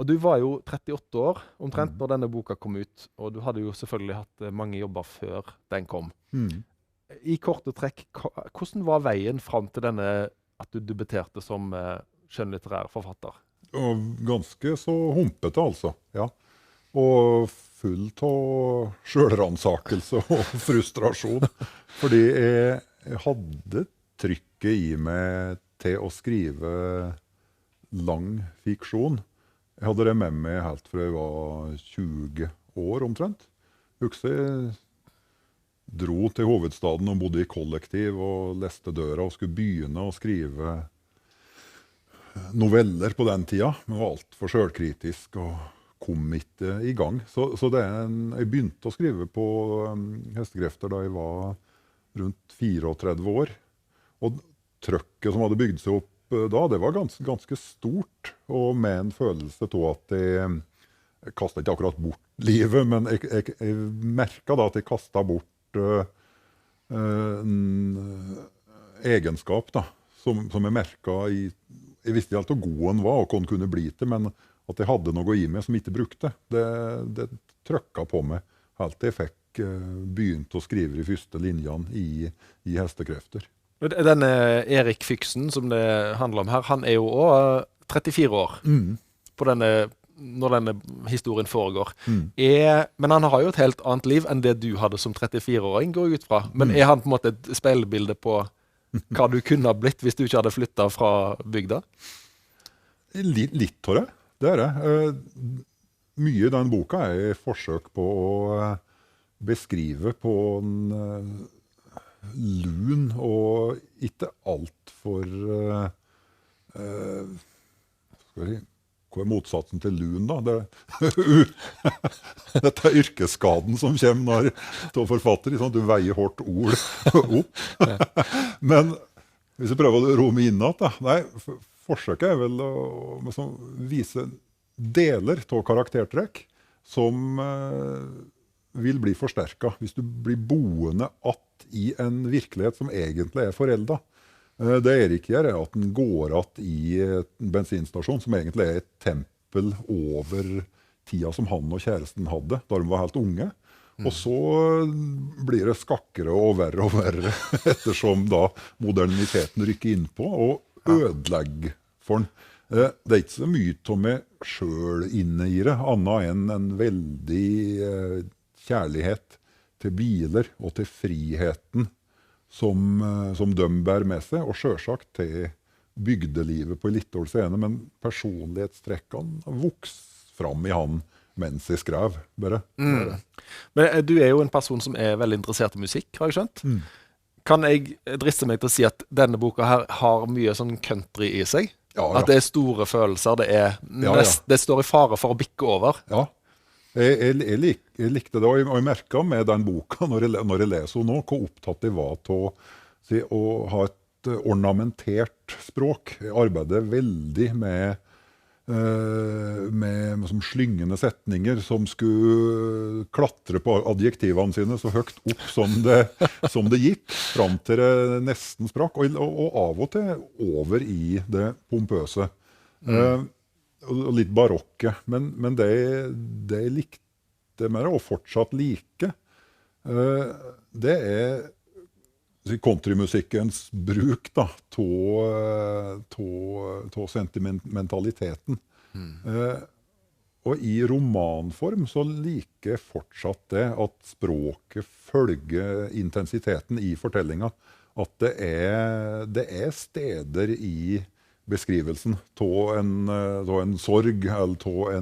Og du var jo 38 år, omtrent når denne boka kom ut, og du hadde jo selvfølgelig hatt mange jobber før den kom. Mm. I korte trekk, hvordan var veien fram til denne, at du debuterte som skjønnlitterær forfatter? Og ganske så humpete, altså. Ja. Og full av selvransakelse og frustrasjon. Fordi jeg hadde trykket i meg til å skrive lang fiksjon. Jeg hadde det med meg helt fra jeg var 20 år omtrent. Jeg dro til hovedstaden og bodde i kollektiv og leste døra og skulle begynne å skrive noveller på den tida, men var alt for selvkritisk og kom ikke i gang. Så jeg begynte å skrive på hestekrefter da jeg var rundt 34 år. Og trøkket som hadde bygd seg opp da, det var ganske stort, og med en følelse av at jeg kastet ikke akkurat bort livet, men jeg merket da at jeg kastet bort en egenskap da, som jeg merket jeg visste ikke helt hvor god den var, og hva den kunne bli til, men at jeg hadde noe i meg som jeg ikke brukte. Det trykket på meg helt til jeg fikk begynt å skrive de første linjene i hestekrefter. Denne Erik Fyksen, som det handler om her, han er jo også 34 år på når denne historien foregår. Men han har jo et helt annet liv enn det du hadde som 34-åring, går jeg ut fra. Men er han på en måte et speilbilde på hva du kunne ha blitt hvis du ikke hadde flyttet fra bygda? Litt av det. Det er det. Mye i den boka er forsøk på å beskrive på en lun og ikke alt for hva er motsatsen til lun da? Dette er yrkesskaden som kommer til forfatter, sånn at du veier hårdt ord opp. Men hvis jeg prøver å roe meg innat, forsøket er vel å vise deler av karaktertrekk som vil bli forsterket hvis du blir boende att i en virkelighet som egentlig er foreldet. Det Erik gjør er at han går att i en bensinstasjon som egentlig er et tempel over tida som han og kjæresten hadde da de var helt unge. Og så blir det skakkere og verre ettersom da moderniteten rykker innpå og ødelegger for han. Det er ikke så mye av meg selv inne i det, annet enn en veldig kjærlighet til biler og til friheten som de bærer med seg, og selvsagt til bygdelivet på Littål scene, men personlighetstrekkene vokste fram i han mens jeg skrev, bare. Men du er jo en person som er veldig interessert i musikk, har jeg skjønt. Kan jeg driste meg til å si at denne boka her har mye sånn country i seg? Ja. At det er store følelser, det står i fare for å bikke over? Ja. Jeg likte det, og jeg merket med den boka, når jeg leser henne nå, hvor opptatt jeg var til å ha et ornamentert språk. Jeg arbeider veldig med slyngende setninger som skulle klatre på adjektivene sine så høyt opp som det gikk, fram til det nesten sprakk, og av og til over i det pompøse. Og litt barokke, men det jeg likte mer, og fortsatt like, det er countrymusikkens bruk da, av sentimentaliteten. Og i romanform så liker jeg fortsatt det at språket følger intensiteten i fortellingen. At det er steder i beskrivelsen av en sorg eller av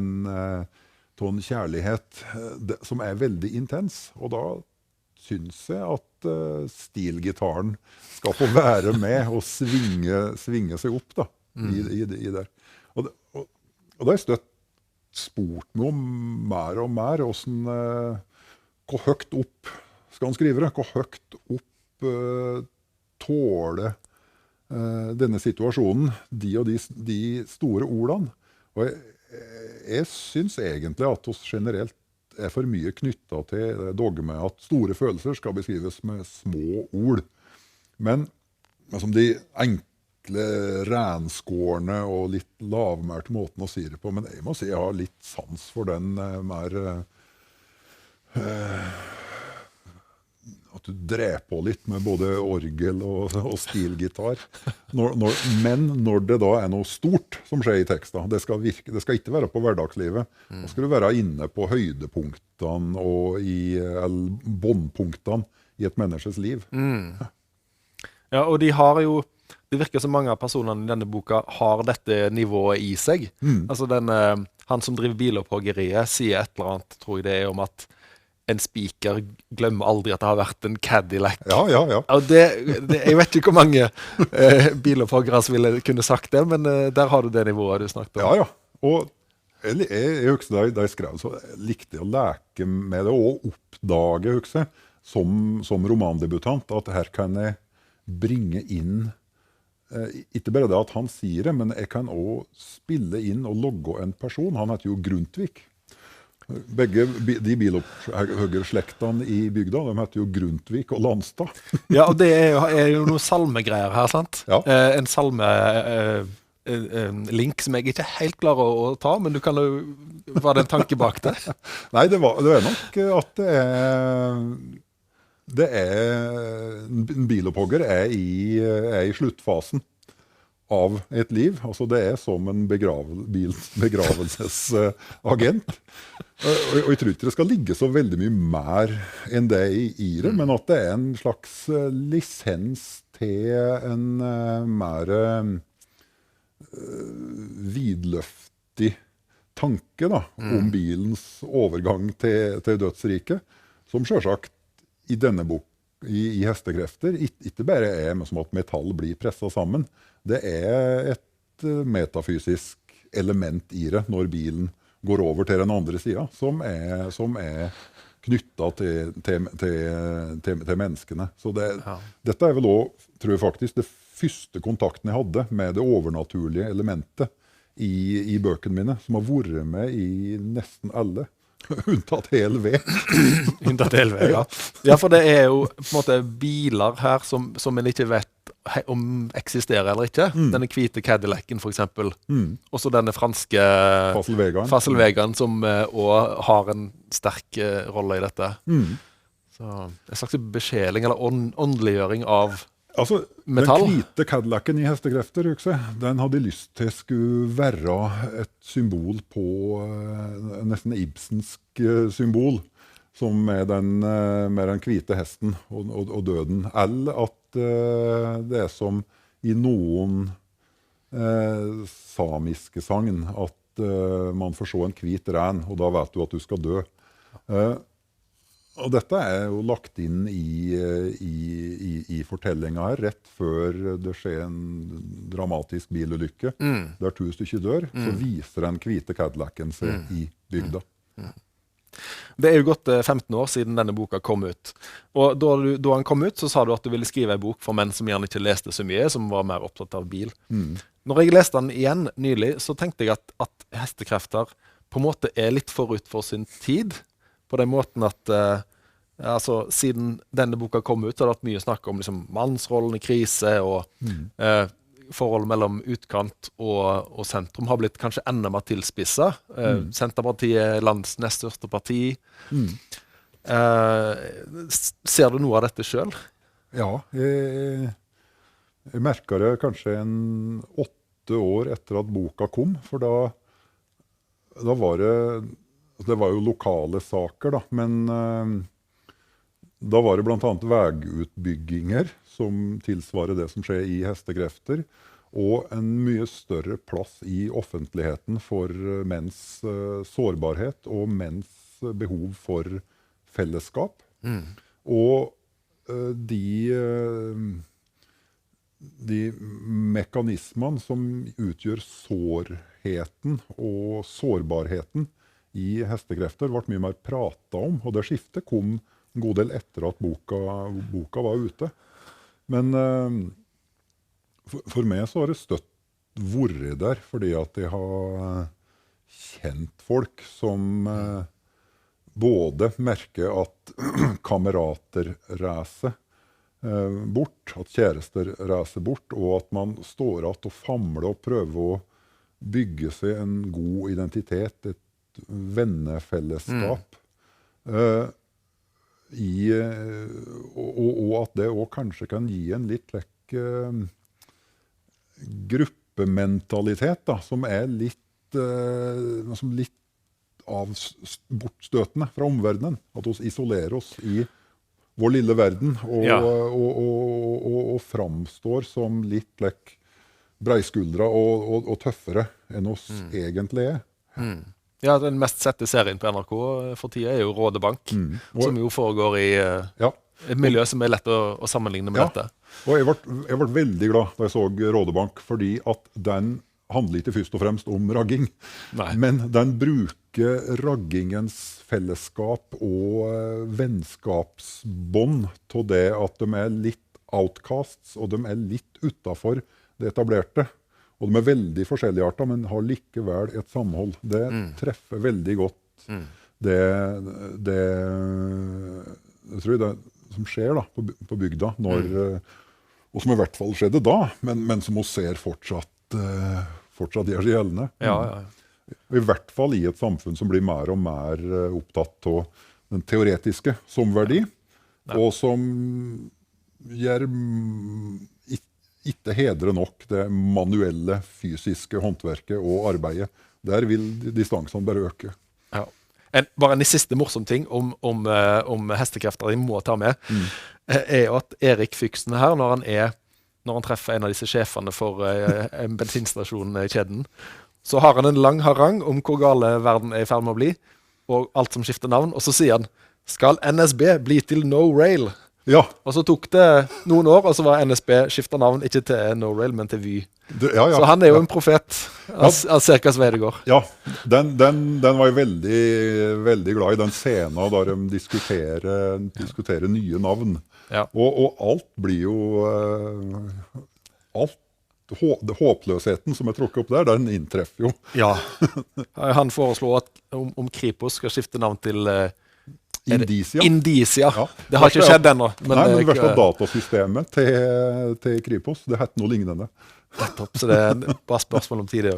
en kjærlighet som er veldig intens. Og da synes jeg at stilgitaren skal få være med og svinge seg opp da, i der. Og da har jeg støtt spurt meg om mer og mer hvor høyt opp skal han skrive det, hvor høyt opp tåle denne situasjonen, de store ordene. Og jeg synes egentlig at oss generelt er for mye knyttet til dogme at store følelser skal beskrives med små ord. Men som de enkle, renskårne og litt lavmælte måten å si det på. Men jeg må si jeg har litt sans for den mer at du dreper på litt med både orgel og stilgitar. Men når det da er noe stort som skjer i teksten, det skal ikke være på hverdagslivet. Da skal du være inne på høydepunktene og eller båndpunktene i et menneskes liv. Ja, og det virker som mange av personene i denne boka har dette nivået i seg. Altså han som driver bilopphoggeriet sier et eller annet, tror jeg det er, om at en speaker glemmer aldri at det har vært en Cadillac. Ja. Og jeg vet ikke hvor mange bilopphoggere som ville kunne sagt det, men der har du det nivået du snakket om. Ja. Og jeg husker da jeg skrev, så likte jeg å leke med det, og oppdage, husker jeg, som romandebutant, at her kan jeg bringe inn ikke bare det at han sier det, men jeg kan også spille inn og logge en person. Han heter jo Grundtvig. Begge de bilopphoggere-slektene i bygda, de heter jo Grundtvig og Landstad. Ja, og det er jo noen salmegreier her, sant? Ja. En salme link som jeg ikke helt klarer å ta, men du kan jo, var det en tanke bak det? Nei, det er nok at en biloppogger er i sluttfasen av et liv. Altså det er som en begravelsesagent. Og jeg tror ikke det skal ligge så veldig mye mer enn det i det, men at det er en slags lisens til en mer vidløftig tanke da, om bilens overgang til dødsriket, som selvsagt i denne bok, i hestekrefter, ikke bare er som at metall blir presset sammen. Det er et metafysisk element i det når bilen går over til den andre siden, som er knyttet til menneskene. Så dette er vel også, tror jeg faktisk, det første kontakten jeg hadde med det overnaturlige elementet i bøkene mine, som har vært med i nesten alle. Unntatt HLV. Unntatt HLV, ja. Ja, for det er jo på en måte biler her som en ikke vet om eksisterer eller ikke. Denne hvite Cadillacen, for eksempel. Også denne franske Fasselvegaen, som også har en sterk rolle i dette. Så en slags besjeling eller åndeliggjøring av metall. Den hvite Cadillacen i hestekrefter, den hadde lyst til skulle være et symbol på nesten Ibsensk symbol, som er med den hvite hesten og døden. Eller at det er som i noen samiske sagn, at man får se en hvit ren, og da vet du at du skal dø. Og dette er jo lagt inn i fortellinga her, rett før det skjer en dramatisk bilulykke, der 2 stykker dør, så viser den hvite Cadillacen seg i bygda. Det er jo gått 15 år siden denne boka kom ut. Og da han kom ut, så sa du at du ville skrive en bok for menn som gjerne ikke leste så mye, som var mer opptatt av bil. Når jeg leste den igjen nylig, så tenkte jeg at hestekrefter på en måte er litt forut for sin tid, på den måten at siden denne boka kom ut, så har det vært mye snakk om liksom, mannsrollen i krise, og forholdet mellom utkant og sentrum har blitt kanskje enda mer tilspisset. Senterpartiet er landets nest største parti. Ser du noe av dette selv? Ja, jeg merket det kanskje 8 år etter at boka kom, for da var det var jo lokale saker, da, men da var det blant annet veiutbygginger som tilsvarer det som skjer i hestekrefter, og en mye større plass i offentligheten for menns sårbarhet og menns behov for fellesskap. Og de mekanismene som utgjør sårheten og sårbarheten i hestekrefter ble mye mer pratet om, og det skiftet kom en god del etter at boka var ute. Men for meg så har det støtt vært der, fordi at jeg har kjent folk som både merker at kameraterracet bort, at kjærester reiser bort, og at man står att og famler og prøver å bygge seg en god identitet, et vennefellesskap. Og at det også kanskje kan gi en litt gruppementalitet, da, som litt bortstøtende fra omverdenen. At vi isolerer oss i vår lille verden og framstår som litt breiskuldra og tøffere enn oss egentlig er. Ja, den mest sette serien på NRK for tida jo Rådebank, som jo foregår i et miljø som lett å sammenligne med dette. Og jeg ble veldig glad da jeg så Rådebank, fordi at den handler ikke først og fremst om ragging, men den bruker raggingens fellesskap og vennskapsbånd til det at de litt outcasts, og de litt utenfor det etablerte. Og de veldig forskjelligartet, men har likevel et samhold. Det treffer veldig godt det tror jeg det som skjer da, på bygda, og som i hvert fall skjedde da, men som vi ser fortsatt gjør seg gjeldende. I hvert fall i et samfunn som blir mer og mer opptatt av den teoretiske som verdi, og som gjør ikke hedre nok det manuelle, fysiske håndverket og arbeidet. Der vil distansene bare øke. Ja. Bare en siste morsom ting om hestekrefter jeg må ta med, at Erik Fyksen her, når han treffer en av disse sjefene for en bensinstasjon i kjeden, så har han en lang harang om hvor gale verden i ferd med å bli, og alt som skifter navn, og så sier han, skal NSB bli til No Rail? Ja. Og så tok det noen år, og så var NSB skiftet navn, ikke til No Rail, men til Vy. Så han jo en profet av Serkas Vedegård. Ja, den var jeg veldig, veldig glad i, den scenen der de diskuterer nye navn. Og alt blir jo håpløsheten som trukket opp der, den inntreffer jo. Ja, han foreslår at om Kripos skal skifte navn til Indisia. Det har ikke skjedd ennå. Men det verste datasystemet til Kripos, det heter noe lignende. Så det bare spørsmål om tid.